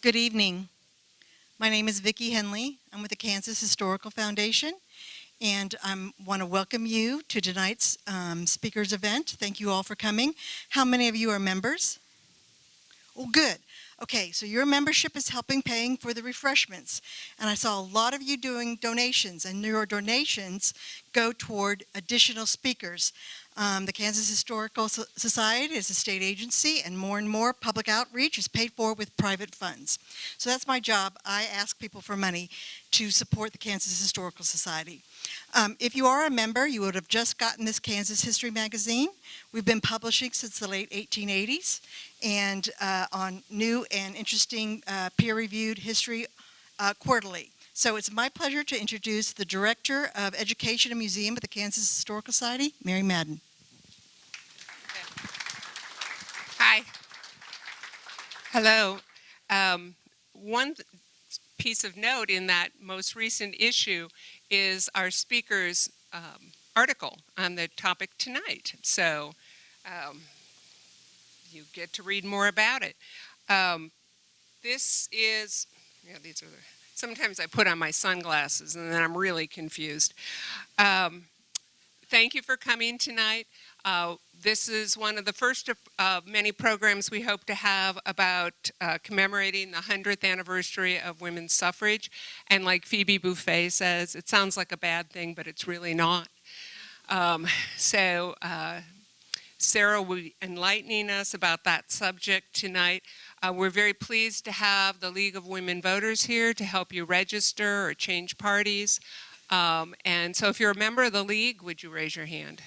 Good evening. My name is Vicki Henley. I'm with the Kansas Historical Foundation, and I want to welcome you to tonight's speakers event. Thank you all for coming. How many of you are members? Oh, good. Okay, so your membership is paying for the refreshments. And I saw a lot of you doing donations, and your donations go toward additional speakers. The Kansas Historical Society is a state agency, and more public outreach is paid for with private funds. So that's my job. I ask people for money to support the Kansas Historical Society. If you are a member, you would have just gotten this Kansas History magazine. We've been publishing since the late 1880s, and on new and interesting peer-reviewed history quarterly. So it's my pleasure to introduce the Director of Education and Museum at the Kansas Historical Society, Mary Madden. Hi. Hello. One piece of note in that most recent issue is our speaker's article on the topic tonight. So you get to read more about it. This is, these are sometimes I put on my sunglasses and then I'm really confused. Thank you for coming tonight. This is one of the first of many programs we hope to have about commemorating the 100th anniversary of women's suffrage. And like Phoebe Buffay says, it sounds like a bad thing, but it's really not. Sarah will be enlightening us about that subject tonight. We're very pleased to have the League of Women Voters here to help you register or change parties. And so if you're a member of the League, would you raise your hand?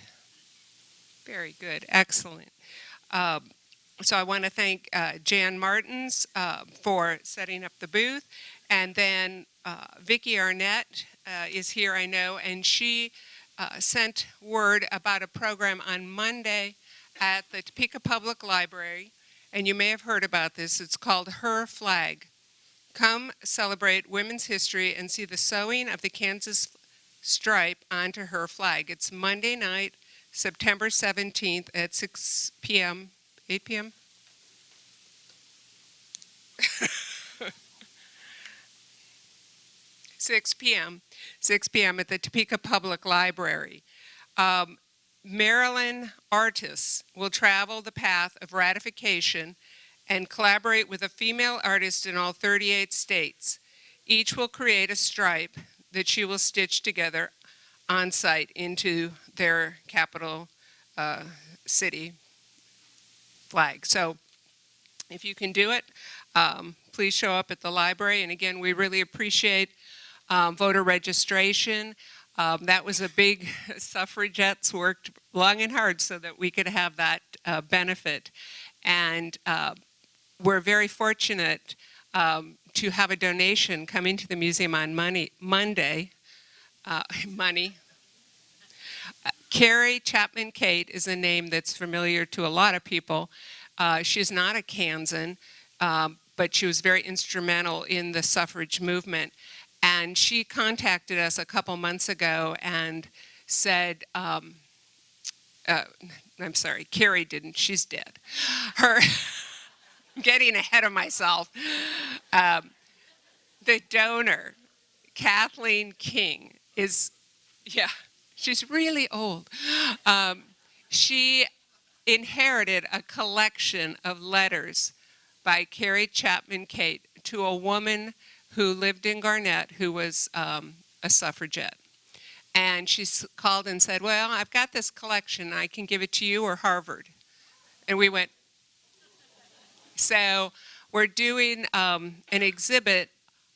Very good, excellent. So I want to thank Jan Martins for setting up the booth. And then Vicki Arnett is here, I know, and she sent word about a program on Monday at the Topeka Public Library. And you may have heard about this. It's called Her Flag. Come celebrate women's history and see the sewing of the Kansas stripe onto her flag. It's Monday night, September 17th at 6 p.m., 8 p.m.? 6 p.m. at the Topeka Public Library. Maryland artists will travel the path of ratification and collaborate with a female artist in all 38 states. Each will create a stripe that she will stitch together on site into their capital city flag. So if you can do it, please show up at the library. And again, we really appreciate voter registration. That was a big, suffragettes worked long and hard so that we could have that benefit. And we're very fortunate to have a donation coming to the museum on Monday. Carrie Chapman Kate is a name that's familiar to a lot of people. She's not a Kansan, but she was very instrumental in the suffrage movement. And she contacted us a couple months ago and said, I'm sorry, Carrie didn't, she's dead. I'm getting ahead of myself. The donor, Kathleen King, she's really old. She inherited a collection of letters by Carrie Chapman Kate to a woman who lived in Garnett who was a suffragette. And she called and said, well, I've got this collection. I can give it to you or Harvard. And we went. So we're doing an exhibit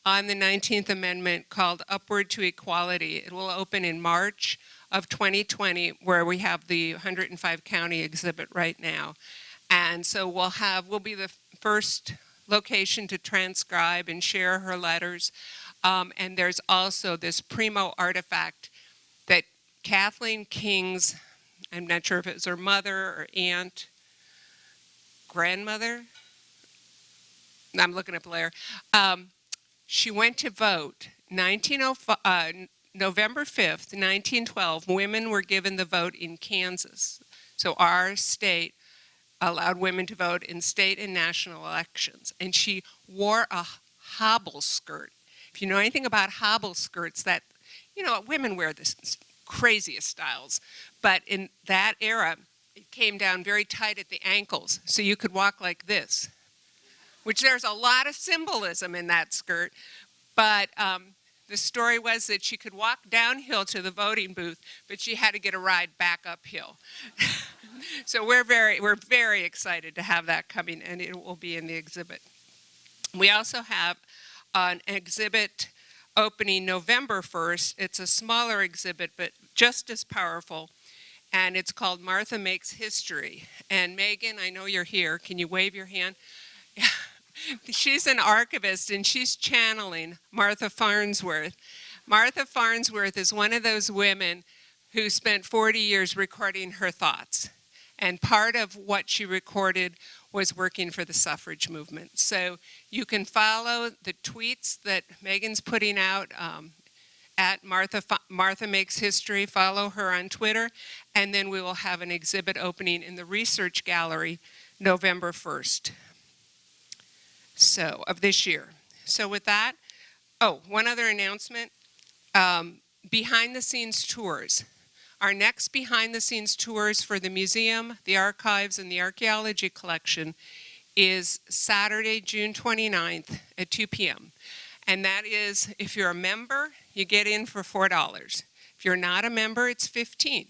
on the 19th Amendment called Upward to Equality. It will open in March of 2020, where we have the 105 county exhibit right now. And so we'll be the first location to transcribe and share her letters. And there's also this primo artifact that Kathleen King's, I'm not sure if it was her mother or aunt, grandmother, I'm looking up Blair. She went to vote November 5th, 1912, women were given the vote in Kansas. So our state allowed women to vote in state and national elections. And she wore a hobble skirt. If you know anything about hobble skirts, that, women wear the craziest styles. But in that era, it came down very tight at the ankles, so you could walk like this, which there's a lot of symbolism in that skirt. But the story was that she could walk downhill to the voting booth, but she had to get a ride back uphill. So we're very excited to have that coming, and it will be in the exhibit. We also have an exhibit opening November 1st. It's a smaller exhibit, but just as powerful, and it's called Martha Makes History. And Megan, I know you're here. Can you wave your hand? She's an archivist, and she's channeling Martha Farnsworth. Martha Farnsworth is one of those women who spent 40 years recording her thoughts. And part of what she recorded was working for the suffrage movement. So you can follow the tweets that Megan's putting out at Martha Makes History. Follow her on Twitter. And then we will have an exhibit opening in the Research Gallery November 1st. So, of this year. So with that, one other announcement. Behind the scenes tours. Our next behind the scenes tours for the museum, the archives, and the archaeology collection is Saturday, June 29th at 2 p.m. And that is, if you're a member, you get in for $4. If you're not a member, it's $15.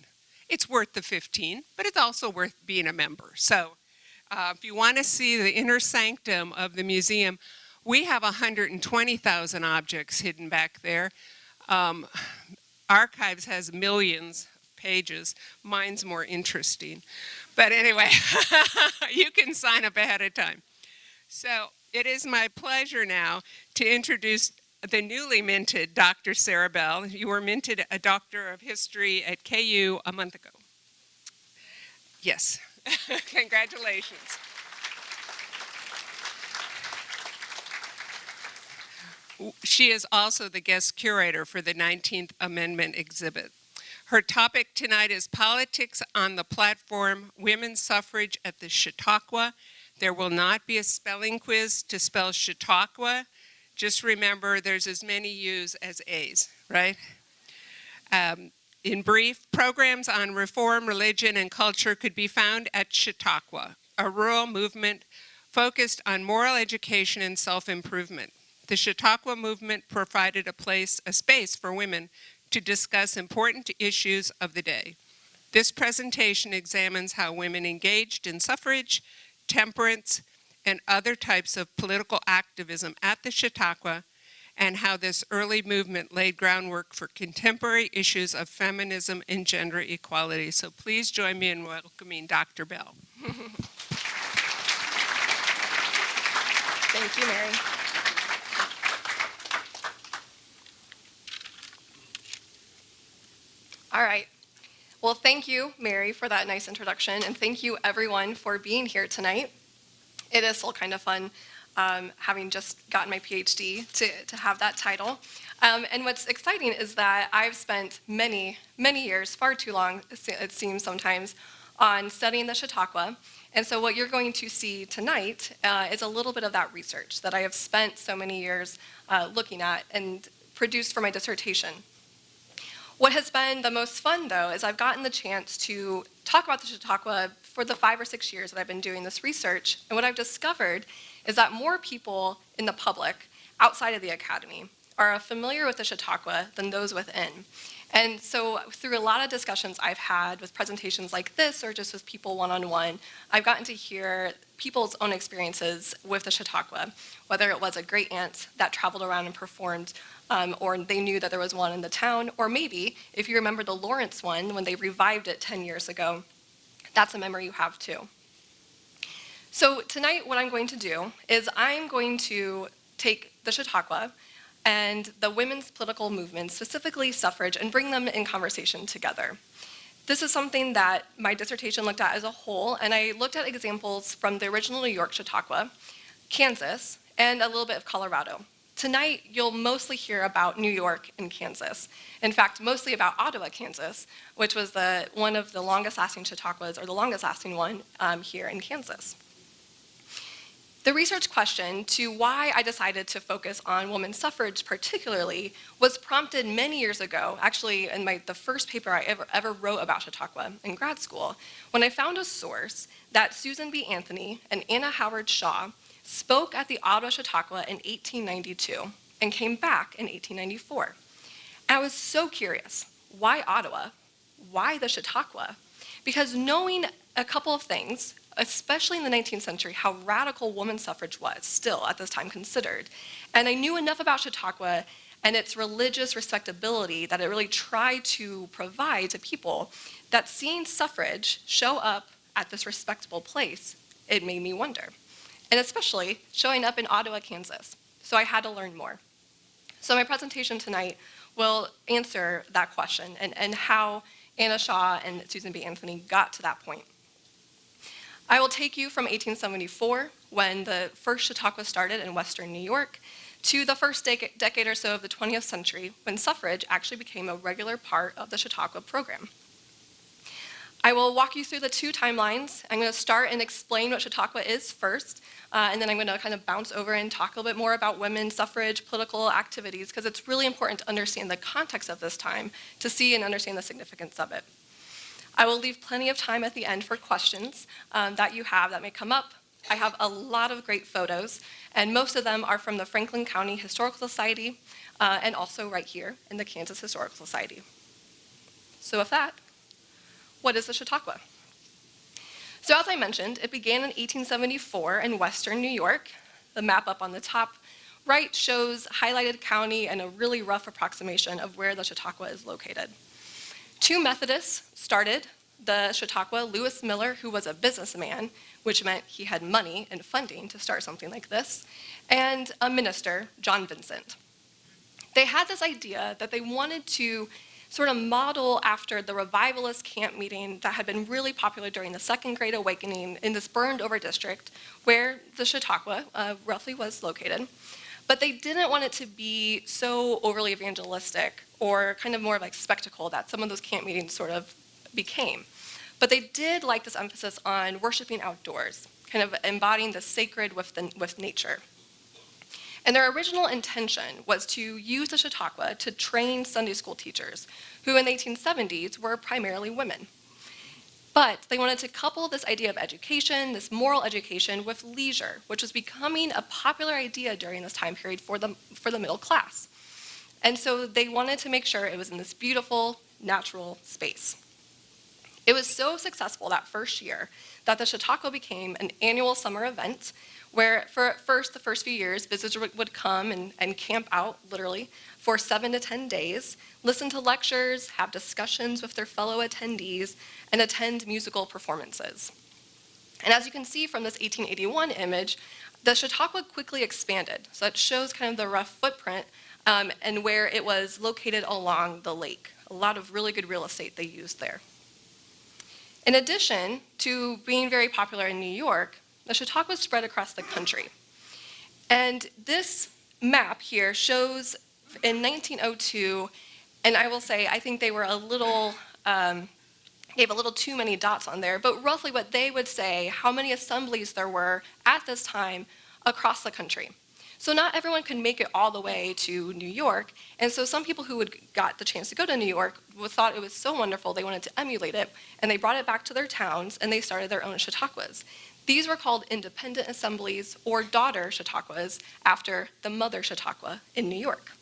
It's worth the $15, but it's also worth being a member. So if you want to see the inner sanctum of the museum, we have 120,000 objects hidden back there. Archives has millions of pages. Mine's more interesting. But anyway, you can sign up ahead of time. So it is my pleasure now to introduce the newly minted Dr. Sarah Bell. You were minted a Doctor of History at KU a month ago. Yes. Congratulations. She is also the guest curator for the 19th Amendment exhibit. Her topic tonight is Politics on the Platform, Women's Suffrage at the Chautauqua. There will not be a spelling quiz to spell Chautauqua. Just remember there's as many U's as A's, right? In brief, programs on reform, religion, and culture could be found at Chautauqua, a rural movement focused on moral education and self-improvement. The Chautauqua Movement provided a space for women to discuss important issues of the day. This presentation examines how women engaged in suffrage, temperance, and other types of political activism at the Chautauqua, and how this early movement laid groundwork for contemporary issues of feminism and gender equality. So please join me in welcoming Dr. Bell. Thank you, Mary. All right. Well, thank you, Mary, for that nice introduction, and thank you, everyone, for being here tonight. It is still kind of fun having just gotten my PhD to have that title. And what's exciting is that I've spent many, many years, far too long, it seems sometimes, on studying the Chautauqua. And so what you're going to see tonight is a little bit of that research that I have spent so many years looking at and produced for my dissertation. What has been the most fun, though, is I've gotten the chance to talk about the Chautauqua for the 5 or 6 years that I've been doing this research. And what I've discovered is that more people in the public outside of the academy are familiar with the Chautauqua than those within. And so through a lot of discussions I've had with presentations like this or just with people one-on-one, I've gotten to hear people's own experiences with the Chautauqua, whether it was a great aunt that traveled around and performed, or they knew that there was one in the town, or maybe, if you remember the Lawrence one, when they revived it 10 years ago, that's a memory you have too. So tonight what I'm going to do is I'm going to take the Chautauqua and the women's political movement, specifically suffrage, and bring them in conversation together. This is something that my dissertation looked at as a whole, and I looked at examples from the original New York Chautauqua, Kansas, and a little bit of Colorado. tonight you'll mostly hear about New York and Kansas. In fact, mostly about Ottawa, Kansas, which was one of the longest lasting Chautauquas, or the longest lasting one here in Kansas. The research question to why I decided to focus on women's suffrage particularly was prompted many years ago, actually in the first paper I ever wrote about Chautauqua in grad school, when I found a source that Susan B. Anthony and Anna Howard Shaw spoke at the Ottawa Chautauqua in 1892 and came back in 1894. And I was so curious, why Ottawa? Why the Chautauqua? Because knowing a couple of things, especially in the 19th century, how radical women's suffrage was still at this time considered. And I knew enough about Chautauqua and its religious respectability that it really tried to provide to people, that seeing suffrage show up at this respectable place, it made me wonder. And especially showing up in Ottawa, Kansas. So I had to learn more. So my presentation tonight will answer that question and how Anna Shaw and Susan B. Anthony got to that point. I will take you from 1874, when the first Chautauqua started in Western New York, to the first decade or so of the 20th century, when suffrage actually became a regular part of the Chautauqua program. I will walk you through the two timelines. I'm going to start and explain what Chautauqua is first, and then I'm going to kind of bounce over and talk a little bit more about women's suffrage, political activities, because it's really important to understand the context of this time to see and understand the significance of it. I will leave plenty of time at the end for questions that you have that may come up. I have a lot of great photos, and most of them are from the Franklin County Historical Society, and also right here in the Kansas Historical Society. So with that, what is the Chautauqua? So as I mentioned, it began in 1874 in Western New York. The map up on the top right shows highlighted county and a really rough approximation of where the Chautauqua is located. Two Methodists started the Chautauqua: Lewis Miller, who was a businessman, which meant he had money and funding to start something like this, and a minister, John Vincent. They had this idea that they wanted to sort of model after the revivalist camp meeting that had been really popular during the Second Great Awakening in this burned over district where the Chautauqua roughly was located. But they didn't want it to be so overly evangelistic or kind of more like spectacle that some of those camp meetings sort of became. But they did like this emphasis on worshiping outdoors, kind of embodying the sacred with nature. And their original intention was to use the Chautauqua to train Sunday school teachers, who in the 1870s were primarily women. But they wanted to couple this idea of education, this moral education, with leisure, which was becoming a popular idea during this time period for the middle class. And so they wanted to make sure it was in this beautiful, natural space. It was so successful that first year that the Chautauqua became an annual summer event where the first few years, visitors would come and camp out, literally, for 7 to 10 days, listen to lectures, have discussions with their fellow attendees, and attend musical performances. And as you can see from this 1881 image, the Chautauqua quickly expanded. So it shows kind of the rough footprint and where it was located along the lake. A lot of really good real estate they used there. In addition to being very popular in New York, the Chautauqua spread across the country. And this map here shows in 1902, and I will say I think they were a little, gave a little too many dots on there, but roughly what they would say, how many assemblies there were at this time across the country. So not everyone could make it all the way to New York, and so some people who got the chance to go to New York thought it was so wonderful they wanted to emulate it, and they brought it back to their towns and they started their own Chautauquas. These were called independent assemblies or daughter Chautauquas after the mother Chautauqua in New York.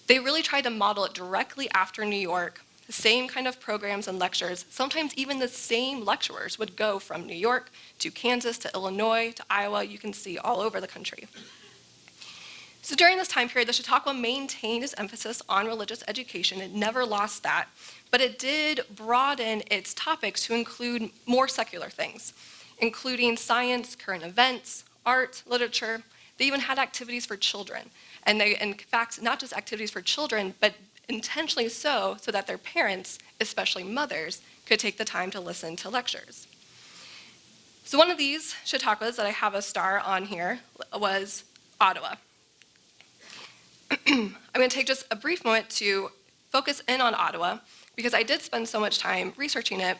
They really tried to model it directly after New York, the same kind of programs and lectures. Sometimes even the same lecturers would go from New York to Kansas to Illinois to Iowa. You can see all over the country. So during this time period, the Chautauqua maintained its emphasis on religious education. It never lost that, but it did broaden its topics to include more secular things, including science, current events, art, literature. They even had activities for children. And they, in fact, not just activities for children, but intentionally so that their parents, especially mothers, could take the time to listen to lectures. So one of these Chautauquas that I have a star on here was Ottawa. I'm going to take just a brief moment to focus in on Ottawa, because I did spend so much time researching it.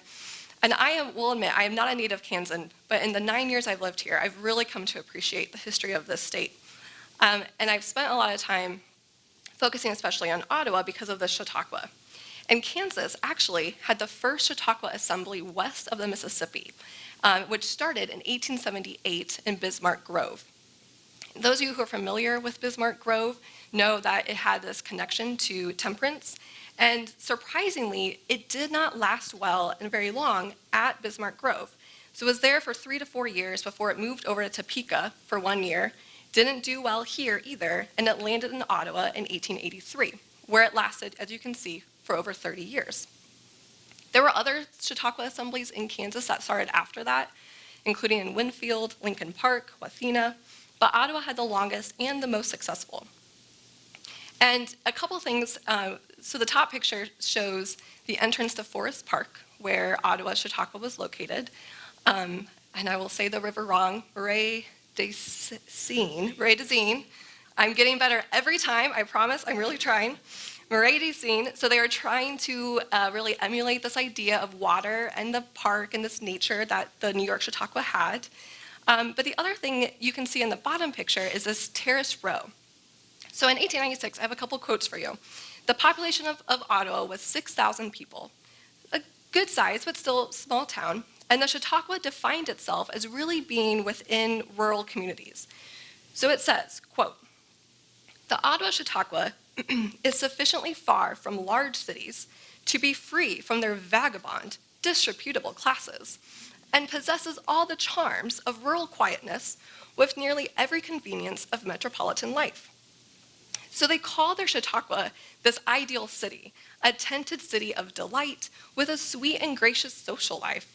And will admit, I am not a native Kansan, but in the 9 years I've lived here, I've really come to appreciate the history of this state. And I've spent a lot of time focusing especially on Ottawa because of the Chautauqua. And Kansas actually had the first Chautauqua Assembly west of the Mississippi, which started in 1878 in Bismarck Grove. Those of you who are familiar with Bismarck Grove know that it had this connection to temperance. And surprisingly, it did not last well and very long at Bismarck Grove. So it was there for 3 to 4 years before it moved over to Topeka for 1 year. Didn't do well here either, and it landed in Ottawa in 1883, where it lasted, as you can see, for over 30 years. There were other Chautauqua assemblies in Kansas that started after that, including in Winfield, Lincoln Park, Wathena, but Ottawa had the longest and the most successful. And a couple things, so the top picture shows the entrance to Forest Park, where Ottawa Chautauqua was located. And I will say the river wrong, Marais des Cygnes. I'm getting better every time, I promise, I'm really trying. Marais des Cygnes, so they are trying to really emulate this idea of water and the park and this nature that the New York Chautauqua had. But the other thing you can see in the bottom picture is this terrace row. So in 1896, I have a couple quotes for you. The population of Ottawa was 6,000 people, a good size, but still small town. And the Chautauqua defined itself as really being within rural communities. So it says, quote, "The Ottawa Chautauqua is sufficiently far from large cities to be free from their vagabond, disreputable classes, and possesses all the charms of rural quietness with nearly every convenience of metropolitan life." So they call their Chautauqua this ideal city, a tented city of delight with a sweet and gracious social life,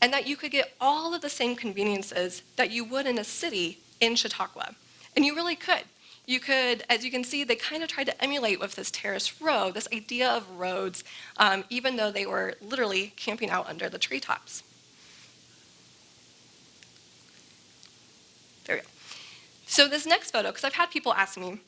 and that you could get all of the same conveniences that you would in a city in Chautauqua. And you really could. You could, as you can see, they kind of tried to emulate with this terrace row, this idea of roads, even though they were literally camping out under the treetops. There we go. So this next photo, because I've had people ask me,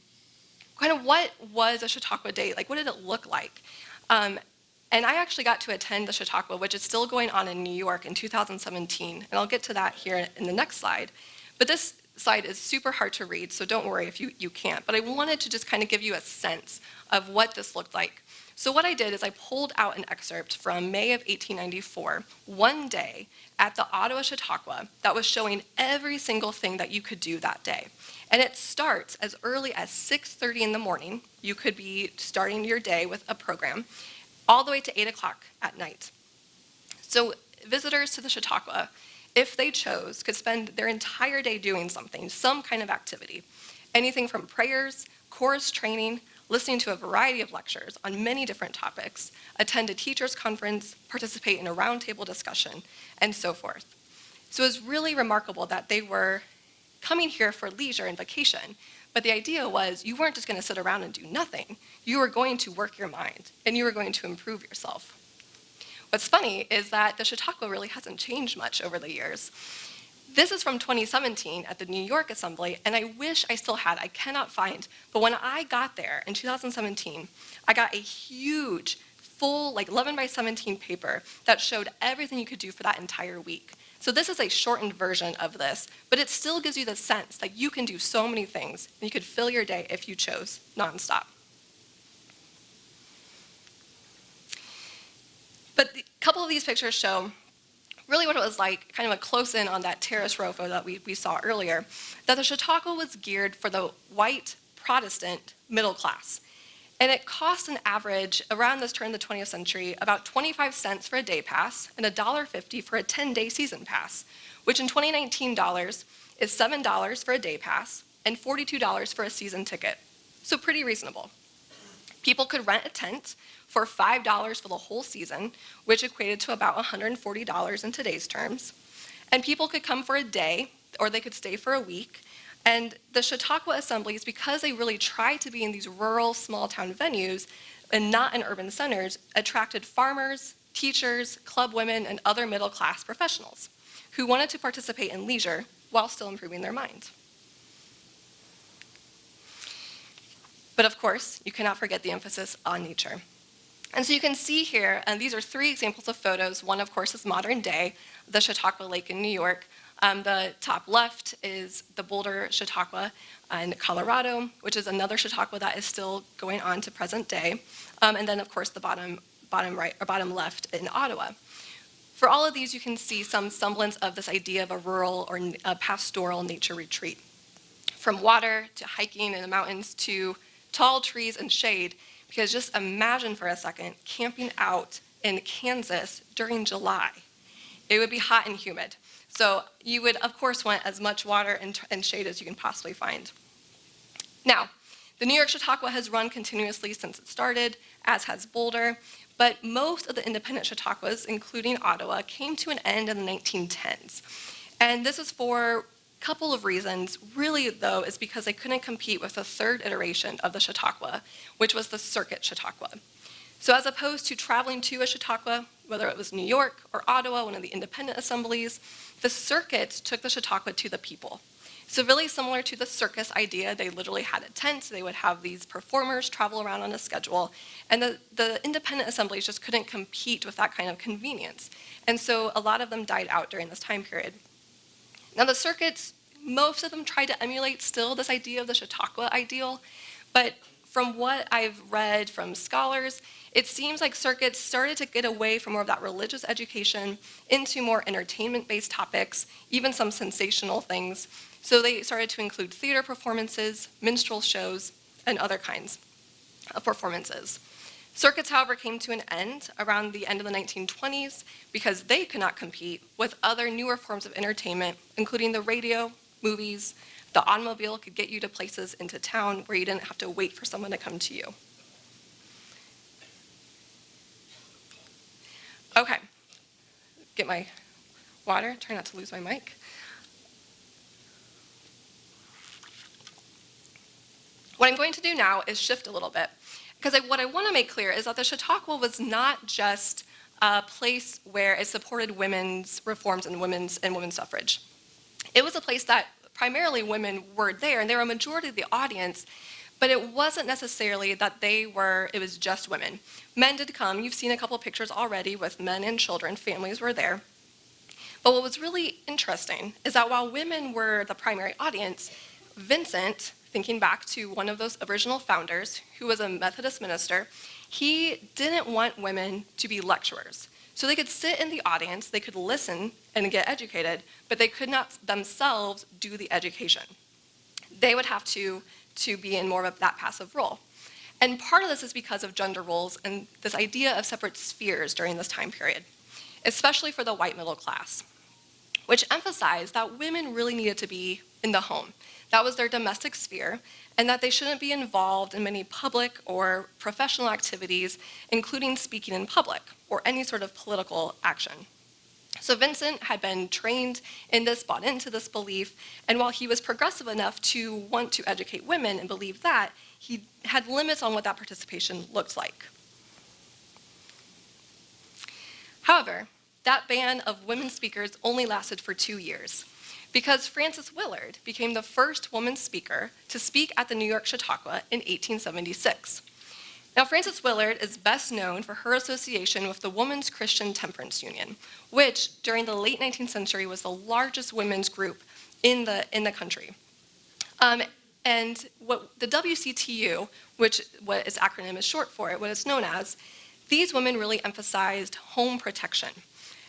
kind of what was a Chautauqua Day? Like, what did it look like? And I actually got to attend the Chautauqua, which is still going on in New York in 2017. And I'll get to that here in the next slide. But this slide is super hard to read, so don't worry if you can't. But I wanted to just kind of give you a sense of what this looked like. So what I did is I pulled out an excerpt from May of 1894, one day at the Ottawa Chautauqua that was showing every single thing that you could do that day. And it starts as early as 6:30 in the morning. You could be starting your day with a program, all the way to 8 o'clock at night. So visitors to the Chautauqua, if they chose, could spend their entire day doing something, some kind of activity. Anything from prayers, chorus training, listening to a variety of lectures on many different topics, attend a teacher's conference, participate in a roundtable discussion, and so forth. So it was really remarkable that they were coming here for leisure and vacation, but the idea was you weren't just going to sit around and do nothing. You were going to work your mind, and you were going to improve yourself. What's funny is that the Chautauqua really hasn't changed much over the years. This is from 2017 at the New York Assembly, and I wish I still had, I cannot find, but when I got there in 2017, I got a huge, full, 11 by 17 paper that showed everything you could do for that entire week. So this is a shortened version of this, but it still gives you the sense that you can do so many things, and you could fill your day if you chose, nonstop. But a couple of these pictures show really what it was like, kind of a close-in on that terrace row photo that we saw earlier, that the Chautauqua was geared for the white Protestant middle class. And it cost an average, around this turn of the 20th century, about 25 cents for a day pass and $1.50 for a 10-day season pass, which in 2019 dollars is $7 for a day pass and $42 for a season ticket. So pretty reasonable. People could rent a tent for $5 for the whole season, which equated to about $140 in today's terms. And people could come for a day, or they could stay for a week. And the Chautauqua Assemblies, because they really tried to be in these rural, small-town venues and not in urban centers, attracted farmers, teachers, club women, and other middle-class professionals who wanted to participate in leisure while still improving their minds. But of course, you cannot forget the emphasis on nature. And so you can see here, and these are 3 examples of photos. One, of course, is modern day, the Chautauqua Lake in New York. The top left is the Boulder Chautauqua in Colorado, which is another Chautauqua that is still going on to present day. And then, of course, the bottom right or bottom left in Ottawa. For all of these, you can see some semblance of this idea of a rural or a pastoral nature retreat. From water to hiking in the mountains to tall trees and shade, because just imagine for a second camping out in Kansas during July. It would be hot and humid. So you would, of course, want as much water and shade as you can possibly find. Now, the New York Chautauqua has run continuously since it started, as has Boulder, but most of the independent Chautauquas, including Ottawa, came to an end in the 1910s. And this is for a couple of reasons. Really, though, is because they couldn't compete with the 3rd iteration of the Chautauqua, which was the circuit Chautauqua. So as opposed to traveling to a Chautauqua, whether it was New York or Ottawa, one of the independent assemblies, the circuits took the Chautauqua to the people. So really similar to the circus idea, they literally had a tent, they would have these performers travel around on a schedule, and the independent assemblies just couldn't compete with that kind of convenience. And so a lot of them died out during this time period. Now the circuits, most of them tried to emulate still this idea of the Chautauqua ideal, but from what I've read from scholars, it seems like circuits started to get away from more of that religious education into more entertainment-based topics, even some sensational things. So they started to include theater performances, minstrel shows, and other kinds of performances. Circuits, however, came to an end around the end of the 1920s because they could not compete with other newer forms of entertainment, including the radio, movies. The automobile could get you to places into town where you didn't have to wait for someone to come to you. Okay, get my water, try not to lose my mic. What I'm going to do now is shift a little bit, because what I want to make clear is that the Chautauqua was not just a place where it supported women's reforms and women's suffrage. It was a place that primarily women were there, and they were a majority of the audience, but it wasn't necessarily that it was just women. Men did come. You've seen a couple of pictures already with men and children. Families were there. But what was really interesting is that while women were the primary audience, Vincent, thinking back to one of those original founders, who was a Methodist minister, he didn't want women to be lecturers. So they could sit in the audience, they could listen and get educated, but they could not themselves do the education. They would have to be in more of that passive role. And part of this is because of gender roles and this idea of separate spheres during this time period, especially for the white middle class, which emphasized that women really needed to be in the home. That was their domestic sphere, and that they shouldn't be involved in many public or professional activities, including speaking in public or any sort of political action. So Vincent had been trained in this, bought into this belief, and while he was progressive enough to want to educate women and believe that, he had limits on what that participation looked like. However, that ban of women speakers only lasted for 2 years, because Frances Willard became the first woman speaker to speak at the New York Chautauqua in 1876. Now, Frances Willard is best known for her association with the Women's Christian Temperance Union, which during the late 19th century was the largest women's group in the country. And what the WCTU, what its acronym is short for, what it's known as, these women really emphasized home protection.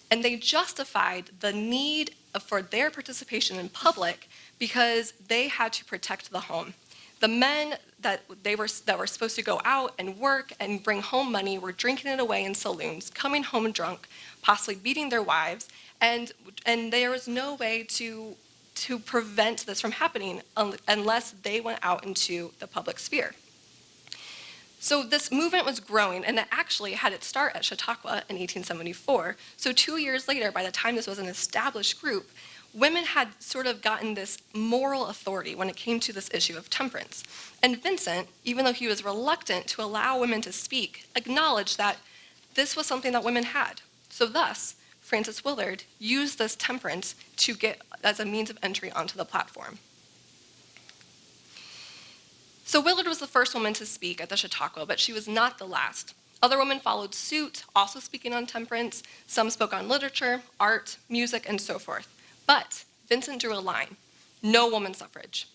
And they justified the need for their participation in public because they had to protect the home. The men that were supposed to go out and work and bring home money were drinking it away in saloons, coming home drunk, possibly beating their wives, and there was no way to prevent this from happening unless they went out into the public sphere. So this movement was growing, and it actually had its start at Chautauqua in 1874. So 2 years later, by the time this was an established group, women had sort of gotten this moral authority when it came to this issue of temperance. And Vincent, even though he was reluctant to allow women to speak, acknowledged that this was something that women had. So thus, Frances Willard used this temperance to get as a means of entry onto the platform. So Willard was the first woman to speak at the Chautauqua, but she was not the last. Other women followed suit, also speaking on temperance. Some spoke on literature, art, music, and so forth. But Vincent drew a line: no woman suffrage.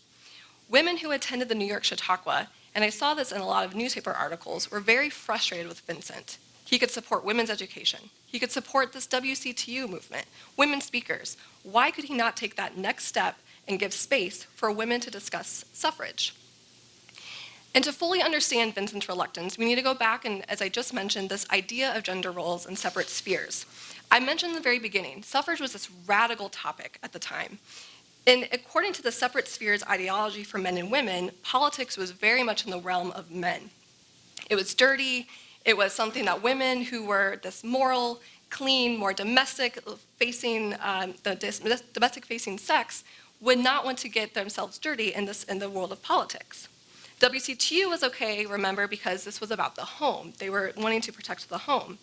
Women who attended the New York Chautauqua, and I saw this in a lot of newspaper articles, were very frustrated with Vincent. He could support women's education. He could support this WCTU movement, women speakers. Why could he not take that next step and give space for women to discuss suffrage? And to fully understand Vincent's reluctance, we need to go back and, as I just mentioned, this idea of gender roles and separate spheres. I mentioned in the very beginning, suffrage was this radical topic at the time. And according to the separate spheres ideology for men and women, politics was very much in the realm of men. It was dirty. It was something that women who were this moral, clean, more domestic-facing, domestic-facing sex would not want to get themselves dirty in the world of politics. WCTU was okay, remember, because this was about the home. They were wanting to protect the home.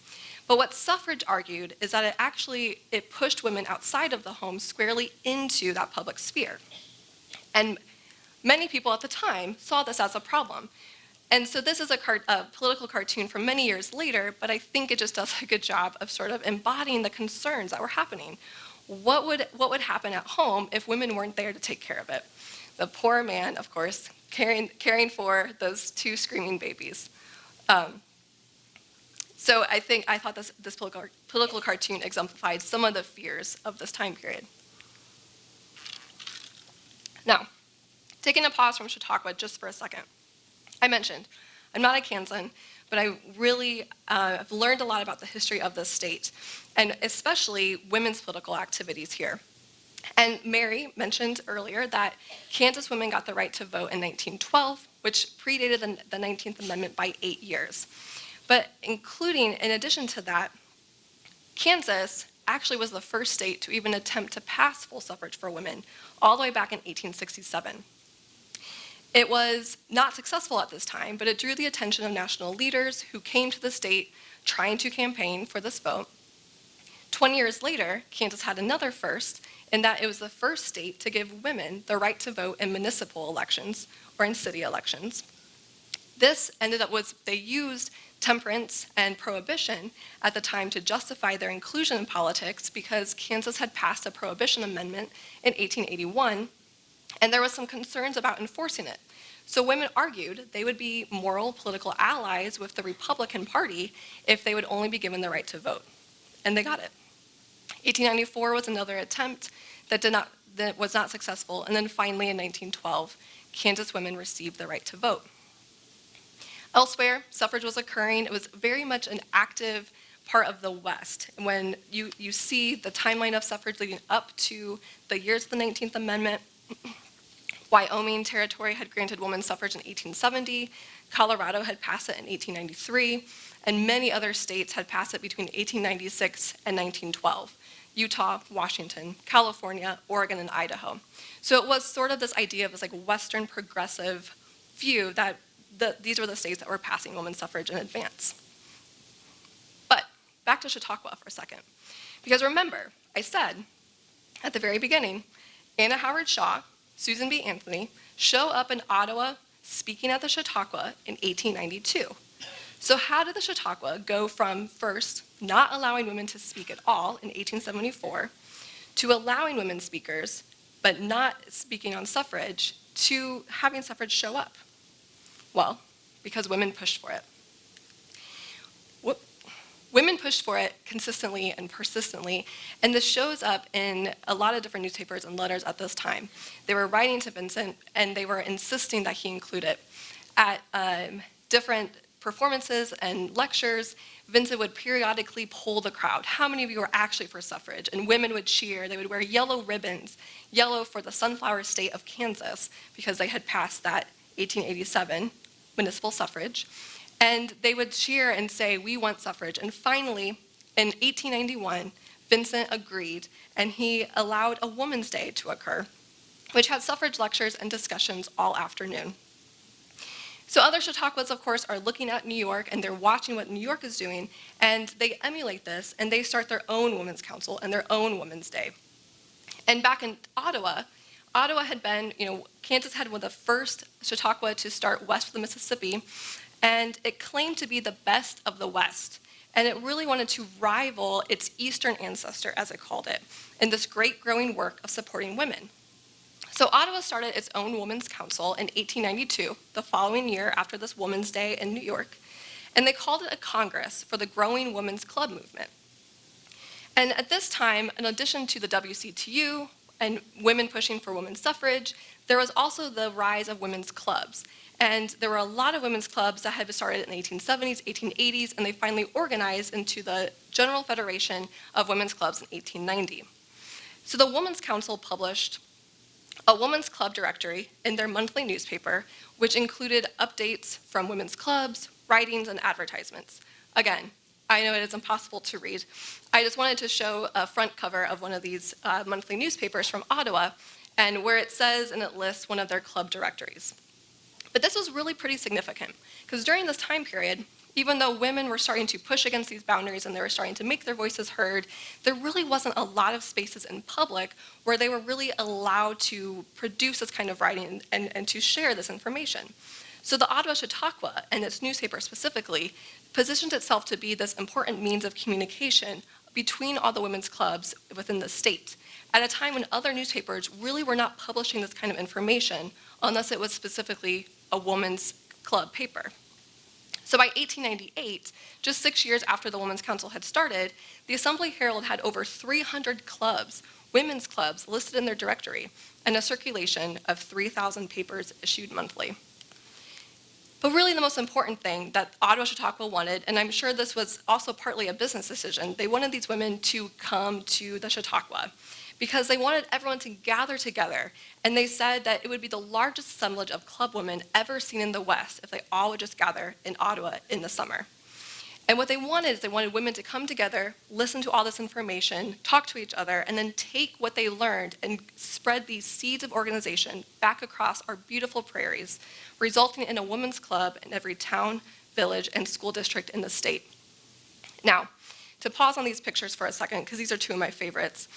But what suffrage argued is that it pushed women outside of the home squarely into that public sphere. And many people at the time saw this as a problem. And so this is a political cartoon from many years later, but I think it just does a good job of sort of embodying the concerns that were happening. What would happen at home if women weren't there to take care of it? The poor man, of course, caring for those two screaming babies. So I thought this political cartoon exemplified some of the fears of this time period. Now, taking a pause from Chautauqua just for a second. I mentioned, I'm not a Kansan, but I really have learned a lot about the history of this state, and especially women's political activities here. And Mary mentioned earlier that Kansas women got the right to vote in 1912, which predated the 19th Amendment by 8 years. But in addition to that, Kansas actually was the first state to even attempt to pass full suffrage for women, all the way back in 1867. It was not successful at this time, but it drew the attention of national leaders who came to the state trying to campaign for this vote. 20 years later, Kansas had another first, in that it was the first state to give women the right to vote in municipal elections or in city elections. This ended up they used temperance and prohibition at the time to justify their inclusion in politics because Kansas had passed a prohibition amendment in 1881, and there was some concerns about enforcing it. So women argued they would be moral political allies with the Republican Party if they would only be given the right to vote. And they got it. 1894 was another attempt that was not successful, and then finally in 1912, Kansas women received the right to vote. Elsewhere, suffrage was occurring. It was very much an active part of the West. When you see the timeline of suffrage leading up to the years of the 19th Amendment, Wyoming Territory had granted women's suffrage in 1870, Colorado had passed it in 1893, and many other states had passed it between 1896 and 1912. Utah, Washington, California, Oregon, and Idaho. So it was sort of this idea of this like Western progressive view that these were the states that were passing women's suffrage in advance. But back to Chautauqua for a second. Because remember, I said at the very beginning, Anna Howard Shaw, Susan B. Anthony, show up in Ottawa speaking at the Chautauqua in 1892. So how did the Chautauqua go from first not allowing women to speak at all in 1874 to allowing women speakers but not speaking on suffrage to having suffrage show up? Well, because women pushed for it. Women pushed for it consistently and persistently, and this shows up in a lot of different newspapers and letters at this time. They were writing to Vincent, and they were insisting that he include it. At different performances and lectures, Vincent would periodically poll the crowd. How many of you are actually for suffrage? And women would cheer. They would wear yellow ribbons, yellow for the sunflower state of Kansas, because they had passed that 1887 municipal suffrage. And they would cheer and say, we want suffrage. And finally, in 1891, Vincent agreed, and he allowed a Woman's Day to occur, which had suffrage lectures and discussions all afternoon. So other Chautauquas, of course, are looking at New York, and they're watching what New York is doing, and they emulate this, and they start their own Women's Council and their own Women's Day. And back in Ottawa, Ottawa had been, Kansas had one of the first Chautauqua to start west of the Mississippi, and it claimed to be the best of the West. And it really wanted to rival its eastern ancestor, as it called it, in this great growing work of supporting women. So Ottawa started its own Women's Council in 1892, the following year after this Women's Day in New York, and they called it a Congress for the growing women's club movement. And at this time, in addition to the WCTU and women pushing for women's suffrage, there was also the rise of women's clubs. And there were a lot of women's clubs that had been started in the 1870s, 1880s, and they finally organized into the General Federation of Women's Clubs in 1890. So the Women's Council published a women's club directory in their monthly newspaper, which included updates from women's clubs, writings, and advertisements. Again, I know it is impossible to read. I just wanted to show a front cover of one of these monthly newspapers from Ottawa, and where it says and it lists one of their club directories. But this was really pretty significant, because during this time period, even though women were starting to push against these boundaries and they were starting to make their voices heard, there really wasn't a lot of spaces in public where they were really allowed to produce this kind of writing and to share this information. So the Ottawa Chautauqua, and its newspaper specifically, positioned itself to be this important means of communication between all the women's clubs within the state, at a time when other newspapers really were not publishing this kind of information unless it was specifically a women's club paper. So by 1898, just 6 years after the Women's Council had started, the Assembly Herald had over 300 clubs, women's clubs, listed in their directory, and a circulation of 3,000 papers issued monthly. But really the most important thing that Ottawa Chautauqua wanted, and I'm sure this was also partly a business decision, they wanted these women to come to the Chautauqua because they wanted everyone to gather together. And they said that it would be the largest assemblage of club women ever seen in the West if they all would just gather in Ottawa in the summer. And what they wanted is they wanted women to come together, listen to all this information, talk to each other, and then take what they learned and spread these seeds of organization back across our beautiful prairies, resulting in a women's club in every town, village, and school district in the state. Now, to pause on these pictures for a second, because these are two of my favorites.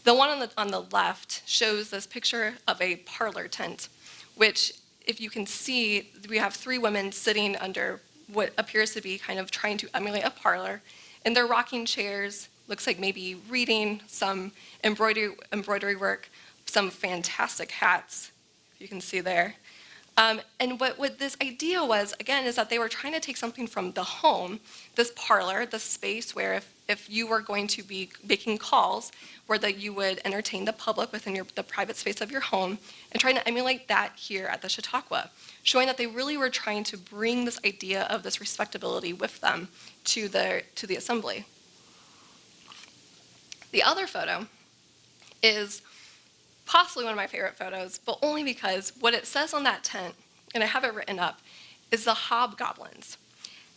The one on the left shows this picture of a parlor tent, which, if you can see, we have three women sitting under what appears to be kind of trying to emulate a parlor. In their rocking chairs, looks like maybe reading, some embroidery work, some fantastic hats, you can see there. And what this idea was, again, is that they were trying to take something from the home, this parlor, the space where if you were going to be making calls, where that you would entertain the public within the private space of your home, and trying to emulate that here at the Chautauqua, showing that they really were trying to bring this idea of this respectability with them to the assembly. The other photo is possibly one of my favorite photos, but only because what it says on that tent, and I have it written up, is the hobgoblins.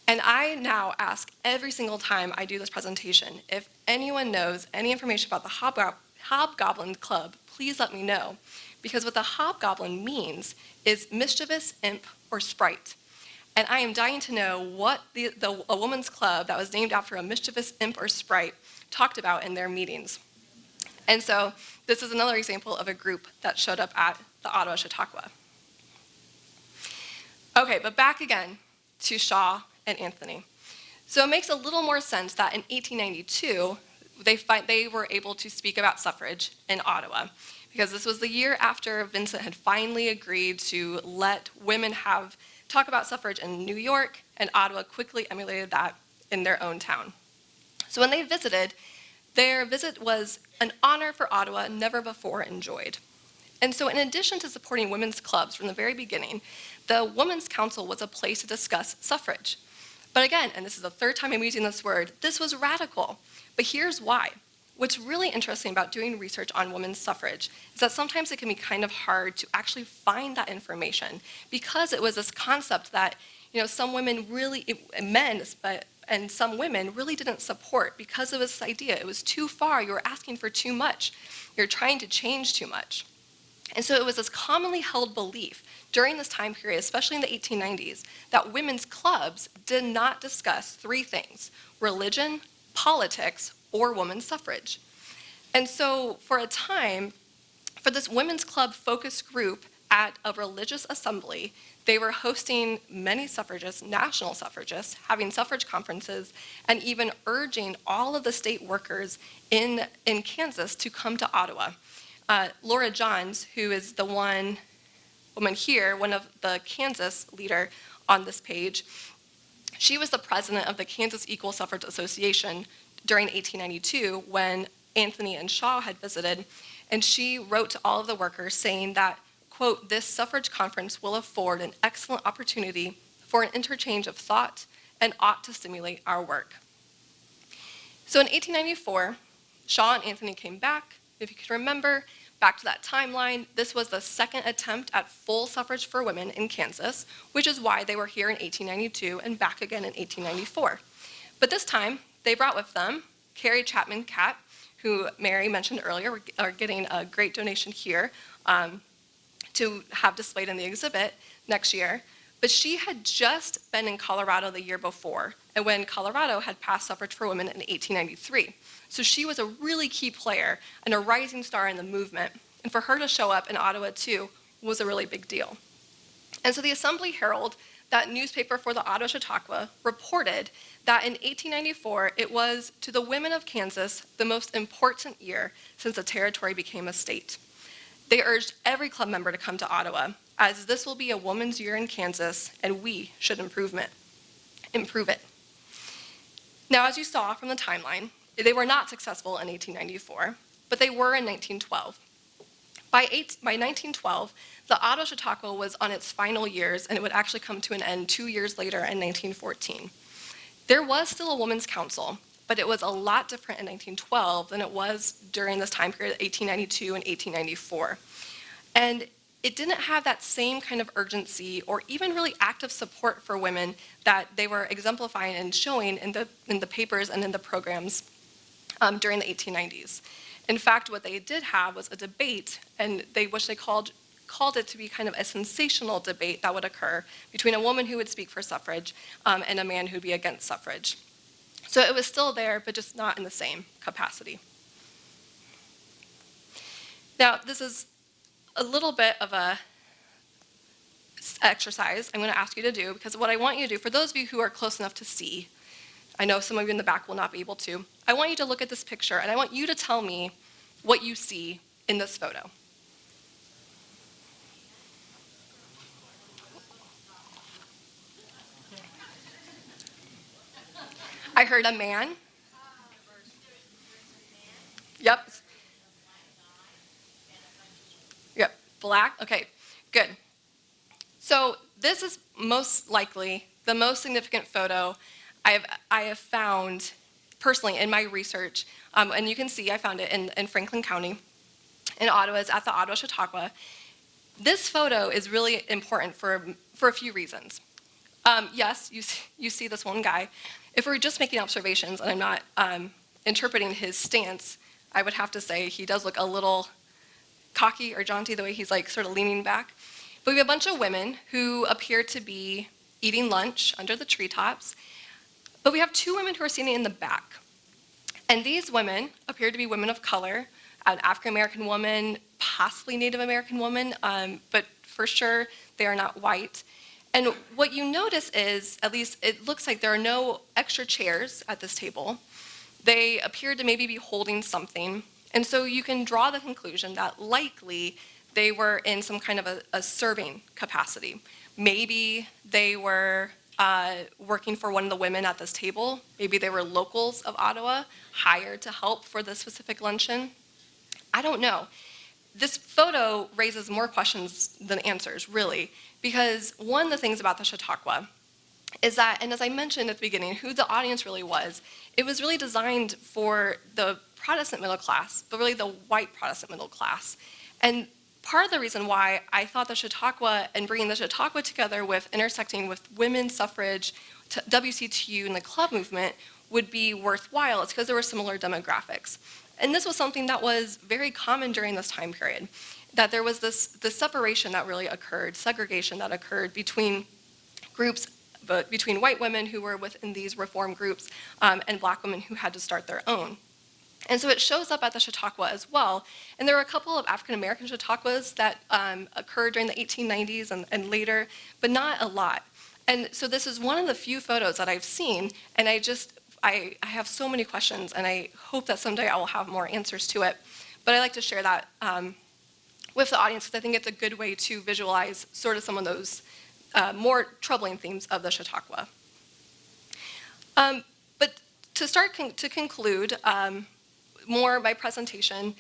And I now ask every single time I do this presentation, if anyone knows any information about the Hobgoblin Club, please let me know. Because what the hobgoblin means is mischievous imp or sprite. And I am dying to know what a women's club that was named after a mischievous imp or sprite talked about in their meetings. And so this is another example of a group that showed up at the Ottawa Chautauqua. Okay, but back again to Shaw and Anthony. So it makes a little more sense that in 1892, they were able to speak about suffrage in Ottawa, because this was the year after Vincent had finally agreed to let women talk about suffrage in New York, and Ottawa quickly emulated that in their own town. So when they visited, their visit was an honor for Ottawa never before enjoyed. And so in addition to supporting women's clubs from the very beginning, the Women's Council was a place to discuss suffrage. But again, and this is the third time I'm using this word, this was radical. But here's why. What's really interesting about doing research on women's suffrage is that sometimes it can be kind of hard to actually find that information, because it was this concept that, some women really, men, and some women really didn't support, because of this idea. It was too far, you were asking for too much, you're trying to change too much. And so it was this commonly held belief during this time period, especially in the 1890s, that women's clubs did not discuss three things: religion, politics, or women's suffrage. And so for a time, for this women's club focus group at a religious assembly. They were hosting many suffragists, national suffragists, having suffrage conferences, and even urging all of the state workers in Kansas to come to Ottawa. Laura Johns, who is the woman here, one of the Kansas leader on this page, she was the president of the Kansas Equal Suffrage Association during 1892 when Anthony and Shaw had visited, and she wrote to all of the workers saying that, quote, "This suffrage conference will afford an excellent opportunity for an interchange of thought and ought to stimulate our work." So in 1894, Shaw and Anthony came back. If you can remember, back to that timeline, this was the second attempt at full suffrage for women in Kansas, which is why they were here in 1892 and back again in 1894. But this time, they brought with them Carrie Chapman Catt, who Mary mentioned earlier, are getting a great donation here to have displayed in the exhibit next year. But she had just been in Colorado the year before, and when Colorado had passed suffrage for women in 1893. So she was a really key player and a rising star in the movement. And for her to show up in Ottawa too was a really big deal. And so the Assembly Herald, that newspaper for the Ottawa Chautauqua, reported that in 1894, it was, to the women of Kansas, the most important year since the territory became a state. They urged every club member to come to Ottawa, as this will be a woman's year in Kansas, and we should improve it. Now, as you saw from the timeline, they were not successful in 1894, but they were in 1912. By 1912, the Ottawa Chautauqua was on its final years, and it would actually come to an end 2 years later in 1914. There was still a women's council, but it was a lot different in 1912 than it was during this time period, 1892 and 1894. And it didn't have that same kind of urgency or even really active support for women that they were exemplifying and showing in the papers and in the programs during the 1890s. In fact, what they did have was a debate, and they called it to be kind of a sensational debate that would occur between a woman who would speak for suffrage and a man who would be against suffrage. So it was still there, but just not in the same capacity. Now, this is a little bit of a exercise I'm going to ask you to do, because what I want you to do, for those of you who are close enough to see, I know some of you in the back will not be able to, I want you to look at this picture, and I want you to tell me what you see in this photo. I heard a man. Yep. Yep, black, okay, good. So this is most likely the most significant photo I have found personally in my research, and you can see I found it in Franklin County in Ottawa. It's at the Ottawa Chautauqua. This photo is really important for a few reasons. Yes, you see this one guy. If we're just making observations and I'm not interpreting his stance, I would have to say he does look a little cocky or jaunty the way he's like sort of leaning back. But we have a bunch of women who appear to be eating lunch under the treetops. But we have two women who are sitting in the back. And these women appear to be women of color, an African American woman, possibly Native American woman, but for sure they are not white. And what you notice is, at least it looks like there are no extra chairs at this table. They appear to maybe be holding something. And so you can draw the conclusion that likely they were in some kind of a serving capacity. Maybe they were working for one of the women at this table. Maybe they were locals of Ottawa, hired to help for this specific luncheon. I don't know. This photo raises more questions than answers, really, because one of the things about the Chautauqua is that, and as I mentioned at the beginning, who the audience really was, it was really designed for the Protestant middle class, but really the white Protestant middle class. And part of the reason why I thought the Chautauqua and bringing the Chautauqua together with intersecting with women's suffrage, WCTU, and the club movement would be worthwhile is because there were similar demographics. And this was something that was very common during this time period, that there was this separation that really occurred, segregation that occurred between groups, but between white women who were within these reform groups and black women who had to start their own. And so it shows up at the Chautauqua as well. And there were a couple of African-American Chautauquas that occurred during the 1890s and later, but not a lot. And so this is one of the few photos that I've seen, and I have so many questions, and I hope that someday I will have more answers to it. But I like to share that with the audience because I think it's a good way to visualize sort of some of those more troubling themes of the Chautauqua. But to conclude more my presentation,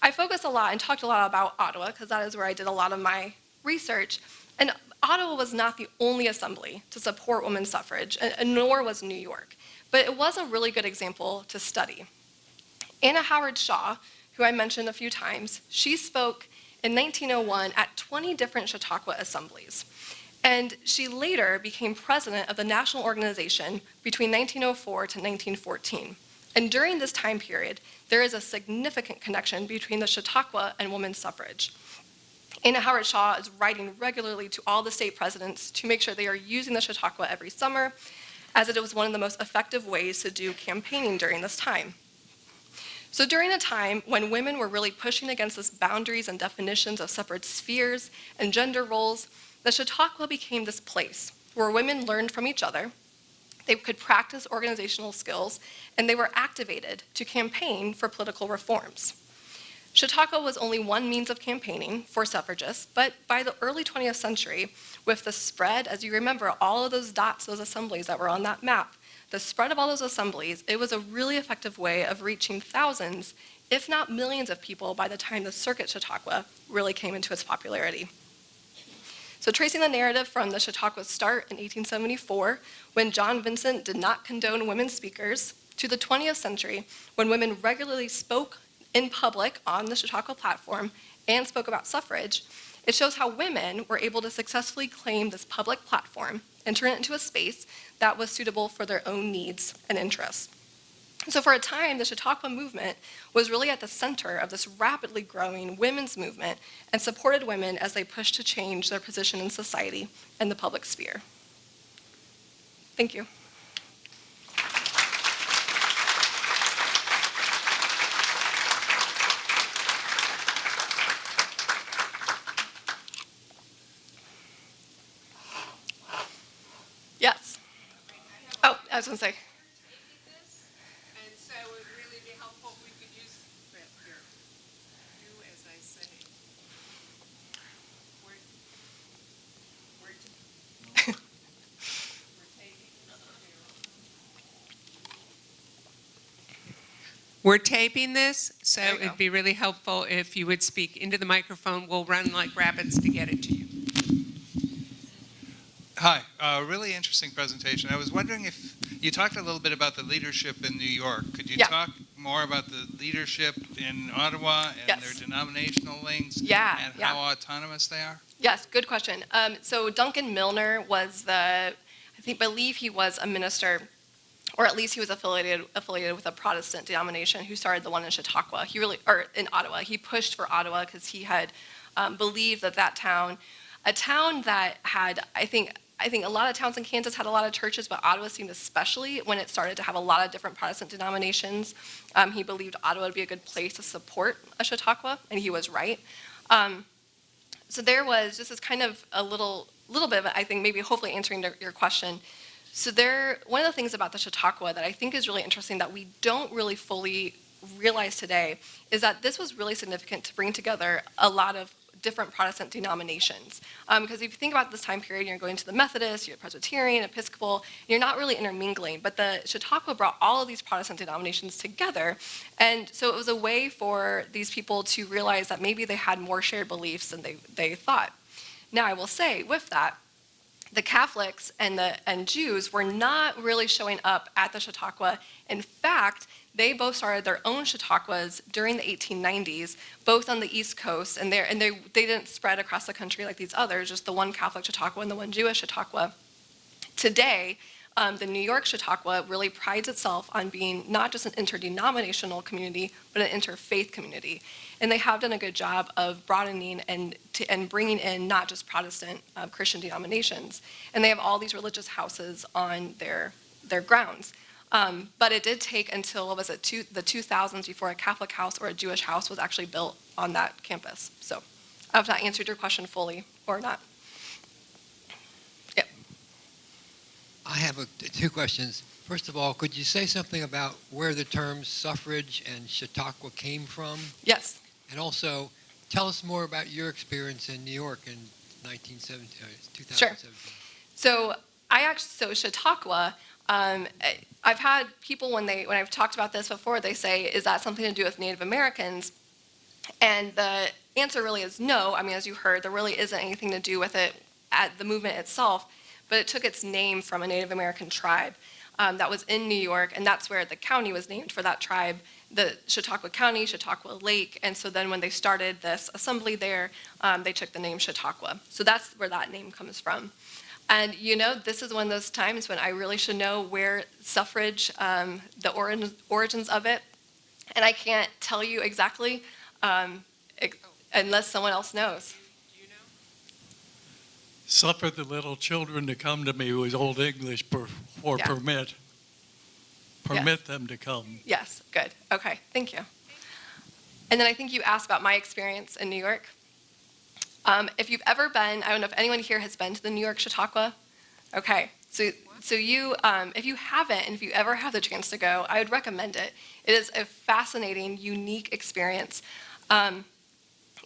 I focused a lot and talked a lot about Ottawa because that is where I did a lot of my research. And Ottawa was not the only assembly to support women's suffrage, and nor was New York. But it was a really good example to study. Anna Howard Shaw, who I mentioned a few times, she spoke in 1901 at 20 different Chautauqua assemblies. And she later became president of the national organization between 1904 to 1914. And during this time period, there is a significant connection between the Chautauqua and women's suffrage. Anna Howard Shaw is writing regularly to all the state presidents to make sure they are using the Chautauqua every summer, as it was one of the most effective ways to do campaigning during this time. So during a time when women were really pushing against these boundaries and definitions of separate spheres and gender roles, the Chautauqua became this place where women learned from each other, they could practice organizational skills, and they were activated to campaign for political reforms. Chautauqua was only one means of campaigning for suffragists, but by the early 20th century, with the spread, as you remember, all of those dots, those assemblies that were on that map, the spread of all those assemblies, it was a really effective way of reaching thousands, if not millions of people by the time the Circuit Chautauqua really came into its popularity. So tracing the narrative from the Chautauqua's start in 1874, when John Vincent did not condone women speakers, to the 20th century, when women regularly spoke in public on the Chautauqua platform and spoke about suffrage, it shows how women were able to successfully claim this public platform and turn it into a space that was suitable for their own needs and interests. So for a time, the Chautauqua movement was really at the center of this rapidly growing women's movement and supported women as they pushed to change their position in society and the public sphere. Thank you. Yes. Oh, I was going to say. And so it would really be helpful if we could use here. Do as I say. We're taping this, so it'd be really helpful if you would speak into the microphone. We'll run like rabbits to get it to you. Hi, really interesting presentation. I was wondering if you talked a little bit about the leadership in New York. Could you talk more about the leadership in Ottawa and their denominational links and how autonomous they are? Yes, good question. So Duncan Milner was I believe he was a minister, or at least he was affiliated with a Protestant denomination who started the one in Chautauqua. In Ottawa. He pushed for Ottawa because he had believed that town, a town that had, I think a lot of towns in Kansas had a lot of churches, but Ottawa seemed especially when it started to have a lot of different Protestant denominations. He believed Ottawa would be a good place to support a Chautauqua, and he was right. So there was, this is kind of a little bit of, I think, maybe hopefully answering your question. So one of the things about the Chautauqua that I think is really interesting that we don't really fully realize today is that this was really significant to bring together a lot of different Protestant denominations. Because if you think about this time period, you're going to the Methodist, you're Presbyterian, Episcopal, and you're not really intermingling. But the Chautauqua brought all of these Protestant denominations together. And so it was a way for these people to realize that maybe they had more shared beliefs than they thought. Now, I will say with that, the Catholics and Jews were not really showing up at the Chautauqua. In fact, they both started their own Chautauquas during the 1890s, both on the East Coast, and they didn't spread across the country like these others, just the one Catholic Chautauqua and the one Jewish Chautauqua. Today, the New York Chautauqua really prides itself on being not just an interdenominational community, but an interfaith community. And they have done a good job of broadening and bringing in not just Protestant Christian denominations. And they have all these religious houses on their grounds. But it did take until, what was it, the 2000s before a Catholic house or a Jewish house was actually built on that campus. So I hope that answered your question fully or not. Yep. I have two questions. First of all, could you say something about where the terms suffrage and Chautauqua came from? Yes. And also, tell us more about your experience in New York in 2017. Sure. So Chautauqua, I've had people when I've talked about this before, they say, is that something to do with Native Americans? And the answer really is no. I mean, as you heard, there really isn't anything to do with it at the movement itself, but it took its name from a Native American tribe that was in New York, and that's where the county was named for that tribe, the Chautauqua County, Chautauqua Lake, and so then when they started this assembly there, they took the name Chautauqua. So that's where that name comes from. And this is one of those times when I really should know where suffrage, the origins of it, and I can't tell you exactly unless someone else knows. Do you know? Suffer the little children to come to me was Old English for Yeah. permit. Permit them to come. Yes, good. Okay, thank you. And then I think you asked about my experience in New York. If you've ever been, I don't know if anyone here has been to the New York Chautauqua. Okay, so you, if you haven't, and if you ever have the chance to go, I would recommend it. It is a fascinating, unique experience.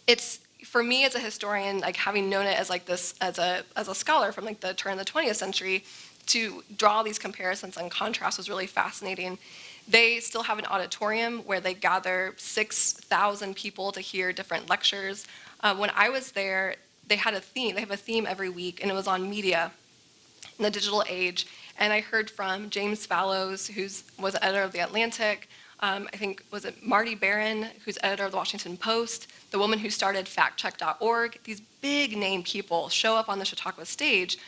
It's, for me as a historian, like having known it as like this, as a scholar from like the turn of the 20th century, to draw these comparisons and contrasts was really fascinating. They still have an auditorium where they gather 6,000 people to hear different lectures. When I was there, they had a theme. They have a theme every week, and it was on media in the digital age. And I heard from James Fallows, who was the editor of The Atlantic. I think, was it Marty Barron, who's editor of The Washington Post, the woman who started factcheck.org. These big name people show up on the Chautauqua stage.